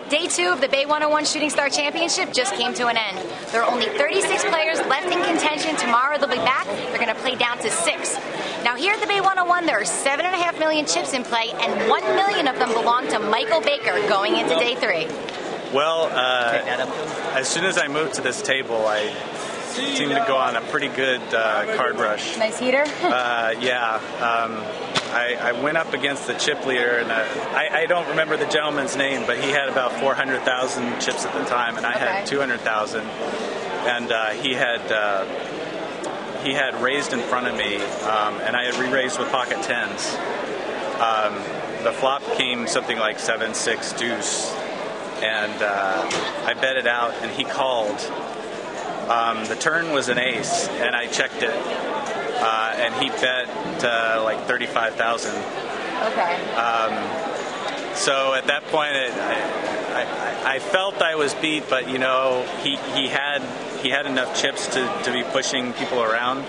Day 2 of the Bay 101 Shooting Star Championship just came to an end. There are only 36 players left in contention. Tomorrow they'll be back. They're going to play down to 6. Now here at the Bay 101, there are 7.5 million chips in play, and 1 million of them belong to Michael Baker going into Day 3. Well, as soon as I moved to this table, I seemed to go on a pretty good card rush. Nice heater? Yeah. I went up against the chip leader, and I don't remember the gentleman's name, but he had about 400,000 chips at the time, and I had 200,000. And he had raised in front of me, and I had re-raised with pocket tens. The flop came something like 7-6 deuce, and I bet it out, and he called. The turn was an ace, and I checked it. And he bet like 35,000. Okay. So at that point, I felt I was beat, but you know, he had enough chips to be pushing people around.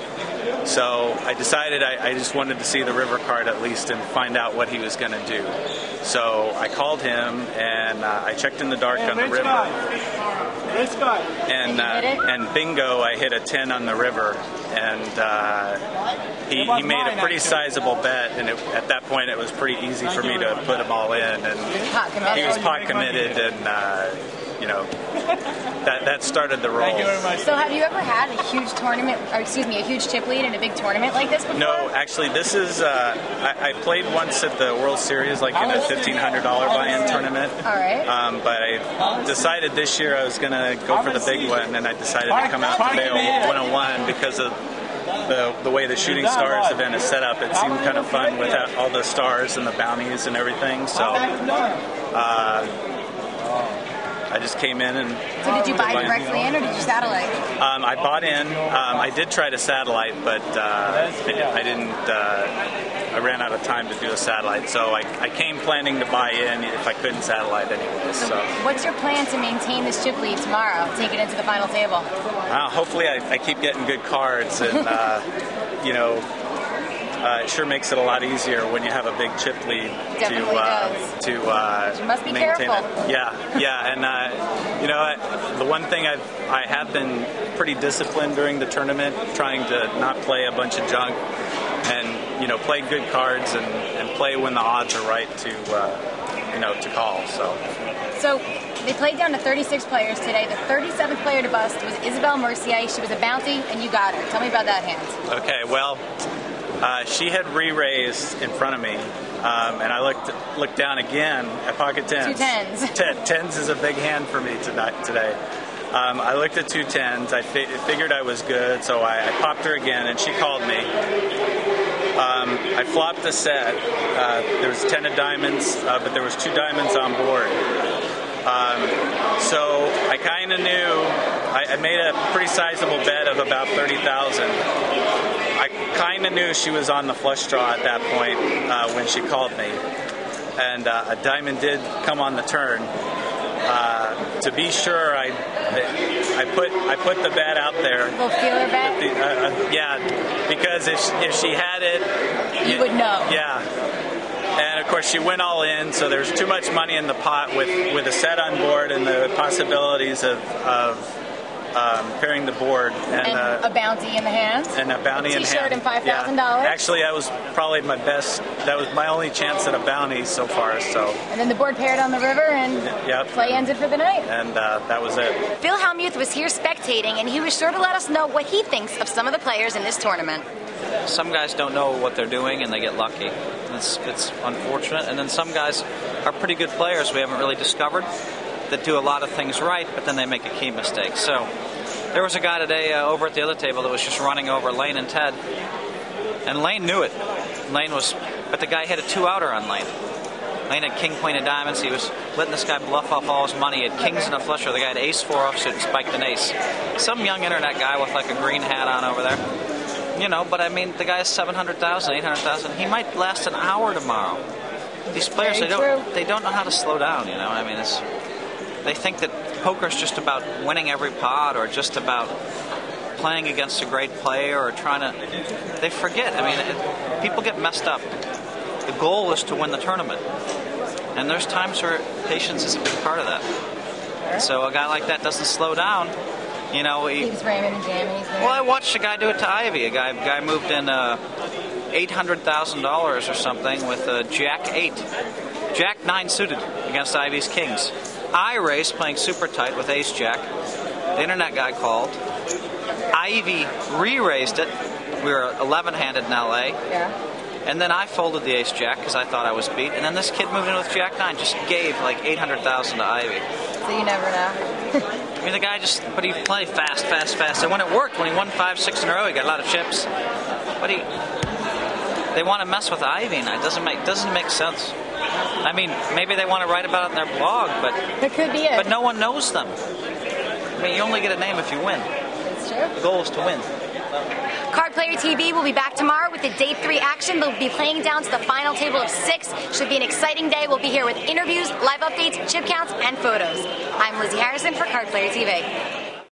So I decided I just wanted to see the river card at least and find out what he was going to do. So I called him, and I checked in the dark on the river. And bingo, I hit a 10 on the river, and he made a pretty sizable bet, and at that point it was pretty easy for me to put them all in, and he was pot committed, and you know, that started the roll. So have you ever had a huge tournament, or excuse me, a huge chip lead in a big tournament like this before? No, actually, this is, I played once at the World Series, like in a $1,500 buy-in tournament. All right. But I decided this year I was going to go for the big one, and I decided to come out to Bay 101 because of the way the Shooting Stars event is set up. It seemed kind of fun with all the stars and the bounties and everything, so I just came in and... So did you buy directly in, or did you satellite? I bought in. I did try to satellite, but I didn't. I ran out of time to do a satellite, so I came planning to buy in if I couldn't satellite anyway. So what's your plan to maintain this chip lead tomorrow? Take it into the final table? Hopefully I keep getting good cards, and you know, it sure makes it a lot easier when you have a big chip lead to you must be maintain careful. it. Yeah, and you know, the one thing I have been pretty disciplined during the tournament, trying to not play a bunch of junk, and you know, play good cards and play when the odds are right to you know, to call. So they played down to 36 players today. The 37th player to bust was Isabel Mercier. She was a bounty, and you got her. Tell me about that hand. Okay, well. She had re-raised in front of me, and I looked down again at pocket tens. 2 tens. Tens is a big hand for me today. I looked at 2 tens. I figured I was good, so I popped her again, and she called me. I flopped a set. There was 10 of diamonds, but there was 2 diamonds on board. So I kind of knew. I made a pretty sizable bet of about 30,000. I kind of knew she was on the flush draw at that point when she called me, and a diamond did come on the turn. To be sure, I put the bet out there. A little feeler bet? Yeah, because if she had it, you would know. Yeah. And of course she went all in, so there's too much money in the pot with a set on board and the possibilities of pairing the board and a bounty in the hand, and a bounty in hand, T-shirt and $5,000. Yeah. Actually, that was probably my best. That was my only chance at a bounty so far. So. And then the board paired on the river, and play ended for the night. And that was it. Phil Hellmuth was here spectating, and he was sure to let us know what he thinks of some of the players in this tournament. Some guys don't know what they're doing, and they get lucky. It's unfortunate. And then some guys are pretty good players we haven't really discovered, that do a lot of things right, but then they make a key mistake. So there was a guy today over at the other table that was just running over Lane and Ted, and Lane knew it. But the guy hit a 2-outer on Lane. Lane had king, queen of diamonds. He was letting this guy bluff off all his money. He had kings and a flusher. The guy had ace-4 offsuit and spiked an ace. Some young internet guy with like a green hat on over there. You know, but I mean, the guy has 700,000, 800,000. He might last an hour tomorrow. These players, they don't know how to slow down. You know, I mean, they think that poker's just about winning every pot, or just about playing against a great player, or trying to. They forget. I mean, people get messed up. The goal is to win the tournament, and there's times where patience is a big part of that. So a guy like that doesn't slow down. You know, Keeps ramming and jamming. well, I watched a guy do it to Ivy. A guy moved in $800,000 or something with a Jack 8, Jack 9 suited against Ivy's Kings. I raced playing super tight with Ace Jack. The internet guy called. Ivy re-raised it. We were 11-handed in LA. Yeah. And then I folded the Ace Jack because I thought I was beat. And then this kid moved in with Jack 9, just gave like $800,000 to Ivy. So you never know. I mean, the guy but he played fast. And when it worked, when he won 5-6 in a row, he got a lot of chips. But they want to mess with Ivy, and it doesn't make sense. I mean, maybe they want to write about it in their blog, but That could be it. but no one knows them. I mean, you only get a name if you win. It's true. The goal is to win. Card Player TV will be back tomorrow with the Day 3 action. They'll be playing down to the final table of 6. Should be an exciting day. We'll be here with interviews, live updates, chip counts, and photos. I'm Lizzie Harrison for Card Player TV.